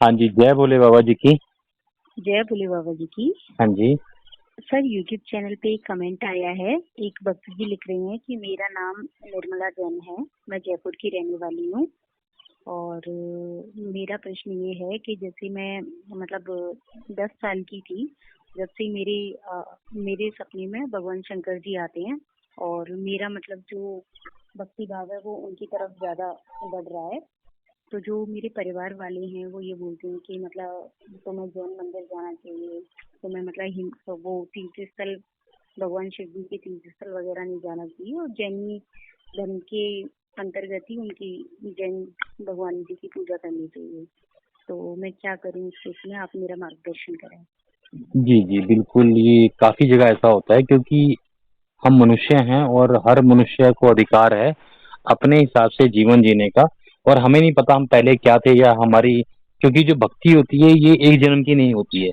हाँ जी, जय भोले बाबा जी की। जय भोले बाबा जी की। हाँ जी। सर यूट्यूब चैनल पे एक कमेंट आया है। एक भक्त जी लिख रहे हैं कि मेरा नाम निर्मला जैन है, मैं जयपुर की रहने वाली हूँ। और मेरा प्रश्न ये है कि जैसे मैं मतलब 10 साल की थी, जब से मेरे सपने में भगवान शंकर जी आते हैं। और मेरा मतलब जो भक्ति भाव है वो उनकी तरफ ज्यादा बढ़ रहा है। तो जो मेरे परिवार वाले हैं वो ये बोलते हैं कि मतलब तुम्हें जैन मंदिर जाना चाहिए, तुम्हें मतलब तो वो तीर्थ स्थल, भगवान शिव जी के तीर्थ स्थल वगैरह नहीं जाना चाहिए, और जैनी धर्म के अंतर्गत ही उनकी जैन भगवान जी की पूजा करनी चाहिए। तो मैं क्या करूँ इस केस में, आप मेरा मार्गदर्शन करें। जी, जी, बिल्कुल, ये काफ़ी जगह ऐसा होता है क्योंकि हम मनुष्य हैं और हर मनुष्य को अधिकार है अपने हिसाब से जीवन जीने का। और हमें नहीं पता हम पहले क्या थे या हमारी, क्योंकि जो भक्ति होती है ये एक जन्म की नहीं होती है,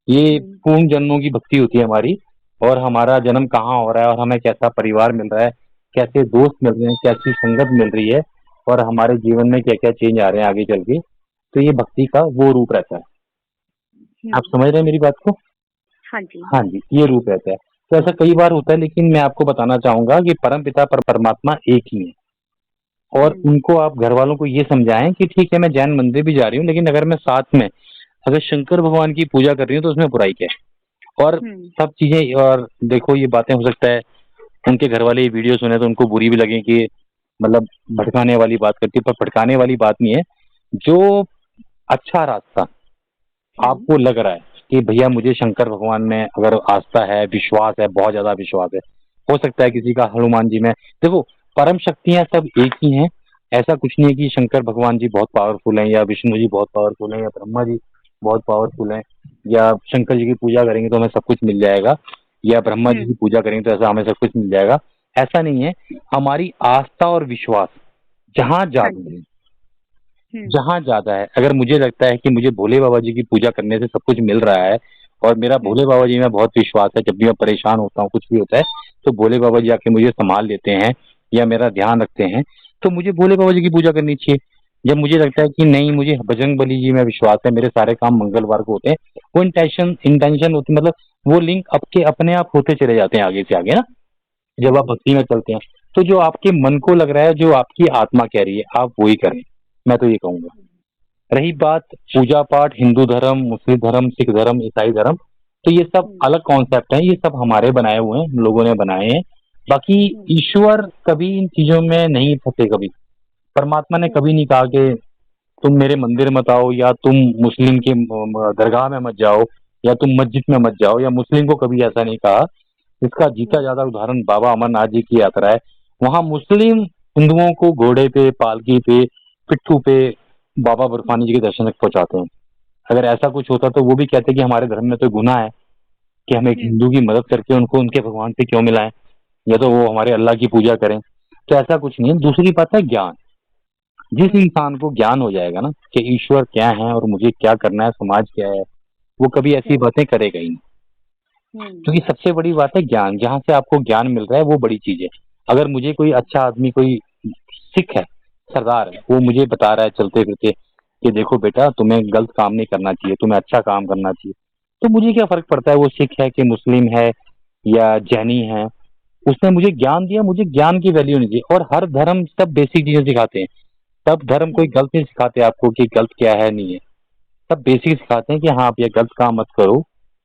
ये हम्म। पूर्ण जन्मों की भक्ति होती है हमारी। और हमारा जन्म कहाँ हो रहा है और हमें कैसा परिवार मिल रहा है, कैसे दोस्त मिल रहे हैं, कैसी संगत मिल रही है और हमारे जीवन में क्या-क्या चेंज आ रहे हैं आगे चल के, तो ये भक्ति का वो रूप रहता है। आप हम्म। समझ रहे हैं मेरी बात को? हाँ जी। हाँ जी, ये रूप रहता है। तो ऐसा कई बार होता है, लेकिन मैं आपको बताना चाहूँगा कि परमपिता परमात्मा एक ही है। और हम्म। उनको आप घरवालों को ये समझाएँ कि ठीक है, मैं जैन मंदिर भी जा रही हूँ, लेकिन अगर मैं साथ में अगर शंकर भगवान की पूजा कर रही हूँ तो उसमें बुराई क्या है? और हम्म। सब चीज़ें, और देखो ये बातें हो सकता है उनके घरवाले ये वीडियो सुने तो उनको बुरी भी लगे कि मतलब भटकाने वाली बात करती है, पर भटकाने वाली बात नहीं है। जो अच्छा रास्ता हम्म। आपको लग रहा है कि भैया मुझे शंकर भगवान में अगर आस्था है, विश्वास है, बहुत ज़्यादा विश्वास है, हो सकता है हम्म। किसी का हनुमान जी में। देखो, परम शक्तियाँ सब एक ही हैं। ऐसा कुछ नहीं है कि शंकर भगवान जी बहुत पावरफुल हैं या विष्णु जी बहुत पावरफुल हैं या ब्रह्मा जी बहुत पावरफुल हैं, या शंकर जी की पूजा करेंगे तो हमें सब कुछ मिल जाएगा, या ब्रह्मा जी की हम्म। पूजा करेंगे तो ऐसा हमें सब कुछ मिल जाएगा। ऐसा नहीं है। हमारी आस्था और विश्वास जहाँ हाँ ज़्यादा जी। है, हम्म। जहाँ ज़्यादा है, अगर मुझे लगता है कि मुझे भोले बाबा जी की पूजा करने से सब कुछ मिल रहा है और मेरा भोले हम्म। बाबा जी में बहुत विश्वास है, जब भी मैं परेशान होता हूँ, कुछ भी होता है, तो भोले बाबा जी आके मुझे सँभाल लेते हैं या मेरा ध्यान रखते हैं, तो मुझे भोले बाबा जी की पूजा करनी चाहिए। जब मुझे लगता है कि नहीं, मुझे बजरंगबली जी में विश्वास है, मेरे सारे काम मंगलवार को होते हैं, वो इंटेंशन इंटेंशन होती, मतलब वो लिंक आपके अपने आप होते चले जाते हैं आगे से आगे ना, जब आप हम्म। भक्ति में चलते हैं। तो जो आपके मन को लग रहा है, जो आपकी आत्मा कह रही है, आप वही करें, मैं तो ये कहूँगा। रही बात पूजा पाठ, हिंदू धर्म, मुस्लिम धर्म, सिख धर्म, ईसाई धर्म, तो ये सब हम्म। अलग कॉन्सेप्ट हैं, ये सब हमारे बनाए हुए हैं, हम लोगों ने बनाए हैं। बाकी हम्म। ईश्वर कभी इन चीज़ों में नहीं फँसे कभी। परमात्मा ने हम्म। कभी नहीं कहा कि तुम मेरे मंदिर मत आओ या तुम मुस्लिम के दरगाह में मत जाओ या तुम मस्जिद में मत जाओ, या मुस्लिम को कभी ऐसा नहीं कहा। इसका जीता हम्म। जाता उदाहरण बाबा अमरनाथ जी की यात्रा है। वहाँ मुस्लिम हिंदुओं को घोड़े पे, पालकी पे, पिट्ठू पे बाबा बर्फानी जी के दर्शन तक पहुँचाते हैं। अगर ऐसा कुछ होता तो वो भी कहते कि हमारे धर्म में तो गुनाह है कि हम एक हम्म। हिंदू की मदद करके उनको उनके भगवान से क्यों मिलाएं, या तो वो हमारे अल्लाह की पूजा करें। तो ऐसा कुछ नहीं है। दूसरी बात है ज्ञान। जिस हम्म। इंसान को ज्ञान हो जाएगा ना कि ईश्वर क्या है और मुझे क्या करना है, समाज क्या है, वो कभी ऐसी हम्म। बातें करेगा ही नहीं। हम्म। क्योंकि सबसे बड़ी बात है ज्ञान, जहाँ से आपको ज्ञान मिल रहा है वो बड़ी चीज है। अगर मुझे कोई अच्छा आदमी, कोई सिख है, सरदार है, वो मुझे बता रहा है चलते फिरते कि देखो बेटा तुम्हें गलत काम नहीं करना चाहिए, तुम्हें अच्छा काम करना चाहिए, तो मुझे क्या फर्क पड़ता है वो सिख है कि मुस्लिम है या जैनी है। उसने मुझे ज्ञान दिया, मुझे ज्ञान की वैल्यू नहीं दी। और हर धर्म सब बेसिक चीजें सिखाते हैं। सब धर्म कोई हम्म। गलत नहीं सिखाते आपको कि गलत क्या है नहीं है। सब बेसिक सिखाते हैं कि हाँ आप ये गलत काम मत करो,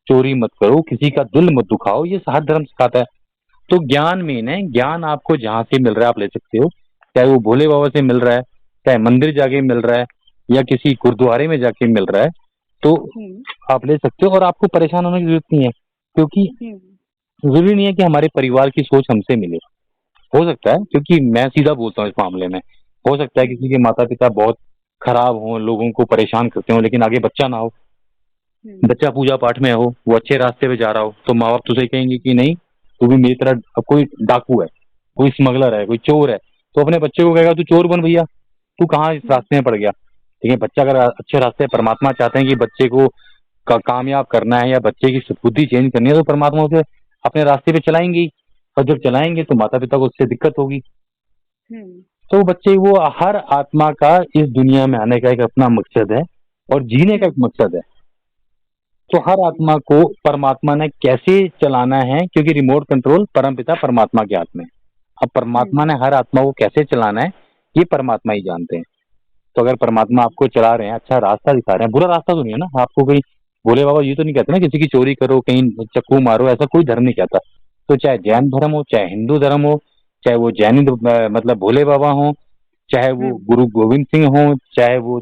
चोरी मत करो, किसी का दिल मत दुखाओ, ये हर धर्म सिखाता है। तो ज्ञान मेन है। ज्ञान आपको जहाँ से मिल रहा है आप ले सकते हो, चाहे वो भोले बाबा से मिल रहा है, चाहे मंदिर जाके मिल रहा है, या किसी गुरुद्वारे में जाके मिल रहा है, तो हम्म। आप ले सकते हो। और आपको परेशान होने की जरूरत नहीं है, क्योंकि हम्म। जरूरी नहीं है कि हमारे परिवार की सोच हमसे मिले। हो सकता है, क्योंकि मैं सीधा बोलता हूँ इस मामले में, हो सकता है किसी हम्म। के माता पिता बहुत खराब हों, लोगों को परेशान करते हो, लेकिन आगे बच्चा ना हो, हम्म। बच्चा पूजा पाठ में हो, वो अच्छे रास्ते पे जा रहा हो, तो माँ बाप तुझे कहेंगे कि नहीं तू भी मेरी तरह, अब कोई डाकू है, कोई स्मगलर है, कोई चोर है, तो अपने बच्चे को कहेगा तू चोर बन भैया, तू कहाँ इस हम्म। रास्ते में पड़ गया। लेकिन बच्चा अगर अच्छे रास्ते, परमात्मा चाहते हैं कि बच्चे को कामयाब करना है या बच्चे की बुद्धि चेंज करनी है, तो परमात्मा उसे अपने रास्ते पे चलाएंगे ही। और जब चलाएंगे तो माता पिता को उससे दिक्कत होगी। हम्म। तो बच्चे वो हर आत्मा का इस दुनिया में आने का एक अपना मकसद है और जीने का एक मकसद है। तो हर हम्म। आत्मा को परमात्मा ने कैसे चलाना है, क्योंकि रिमोट कंट्रोल परमपिता परमात्मा के हाथ में है। अब परमात्मा ने हर आत्मा को कैसे चलाना है ये परमात्मा ही जानते हैं। तो अगर परमात्मा हम्म। आपको चला रहे हैं, अच्छा रास्ता दिखा रहे हैं, बुरा रास्ता तो नहीं है ना, आपको कोई भोले बाबा ये तो नहीं कहते ना किसी की चोरी करो, कहीं चक्कू मारो, ऐसा कोई धर्म नहीं कहता। तो चाहे जैन हम्म। धर्म हो, चाहे हिंदू धर्म हो, चाहे वो मतलब भोले बाबा हो, चाहे वो हम्म। गुरु गोविंद सिंह हो, चाहे वो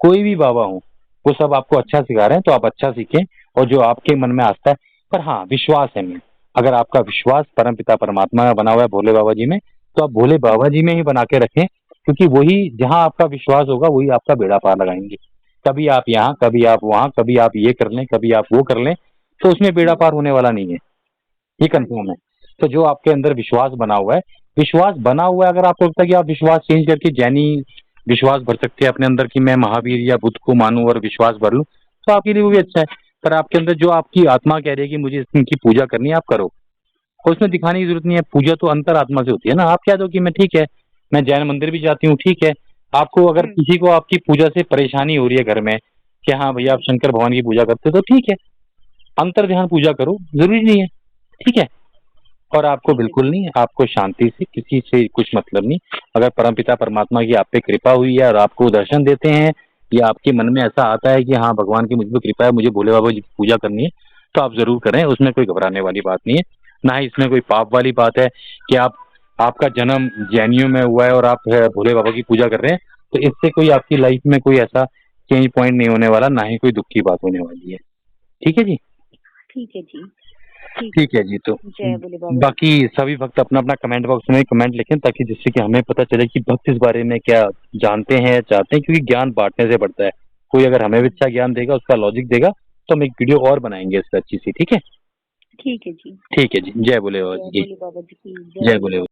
कोई भी बाबा हो, वो सब आपको अच्छा सिखा रहे हैं, तो आप अच्छा सीखें और जो आपके मन में आता है। पर हाँ, विश्वास है में, अगर आपका विश्वास परमपिता परमात्मा में बना हुआ है, भोले बाबा जी में, तो आप भोले बाबा जी में ही बना के रखें, क्योंकि वही जहां आपका विश्वास होगा वही आपका बेड़ा पार लगाएंगे। कभी आप यहाँ, कभी आप वहां, कभी आप ये कर लें, कभी आप वो कर लें, तो उसमें बेड़ा हम्म। पार होने वाला नहीं है, ये हाँ कंफर्म है। जी। तो जो आपके अंदर विश्वास बना हुआ है, विश्वास बना हुआ है, अगर आपको लगता है कि आप विश्वास चेंज करके जैनी विश्वास भर सकते हैं अपने अंदर कि मैं महावीर या बुद्ध को मानूं और विश्वास भर लूं, तो आपके लिए वो भी हम्म। अच्छा है। पर आपके अंदर जो आपकी आत्मा कह रही है कि मुझे इनकी पूजा करनी है, आप करो। और उसमें दिखाने की जरूरत नहीं है, पूजा तो अंतर आत्मा से होती है ना। आप कह दो कि मैं ठीक है, मैं जैन मंदिर भी जाती हूँ, ठीक है। आपको अगर हम्म। किसी को आपकी पूजा से परेशानी हो रही है घर में कि हाँ भैया आप हम्म। शंकर भगवान की पूजा करते हो, तो ठीक है, अंतर ध्यान पूजा करो, जरूरी नहीं है, ठीक है। और आपको ठीक है बिल्कुल जी। नहीं, आपको शांति से किसी से कुछ मतलब नहीं। अगर परमपिता परमात्मा की आप पे कृपा हुई है और आपको दर्शन देते हैं या आपके मन में ऐसा आता है कि हाँ भगवान की मुझ पर कृपा है, मुझे भोले बाबा जी की पूजा करनी है, तो आप जरूर करें, उसमें कोई घबराने वाली बात नहीं है। ना ही इसमें कोई पाप वाली बात है कि आपका जन्म जैनियों में हुआ है और आप भोले बाबा की पूजा कर रहे हैं, तो इससे कोई आपकी लाइफ में कोई ऐसा चेंज पॉइंट नहीं होने वाला, ना ही कोई दुख की बात होने वाली है। ठीक है जी। ठीक है जी। ठीक है ठीक है जी। जी। तो जय भोले बाबा जी बाकी की। सभी भक्त अपना अपना कमेंट बॉक्स में कमेंट लिखें, ताकि जिससे कि हमें पता चले कि भक्त इस बारे में क्या जानते हैं या चाहते हैं, क्योंकि ज्ञान बांटने से बढ़ता है। कोई अगर हमें भी अच्छा ज्ञान देगा, उसका लॉजिक देगा, तो हम एक वीडियो और बनाएंगे इससे अच्छी सी। ठीक है। ठीक है जी। ठीक है जी। जय भोले बाबा जय जी की। भोले बाबा जी की। जय जय भोले भोले। बाबा।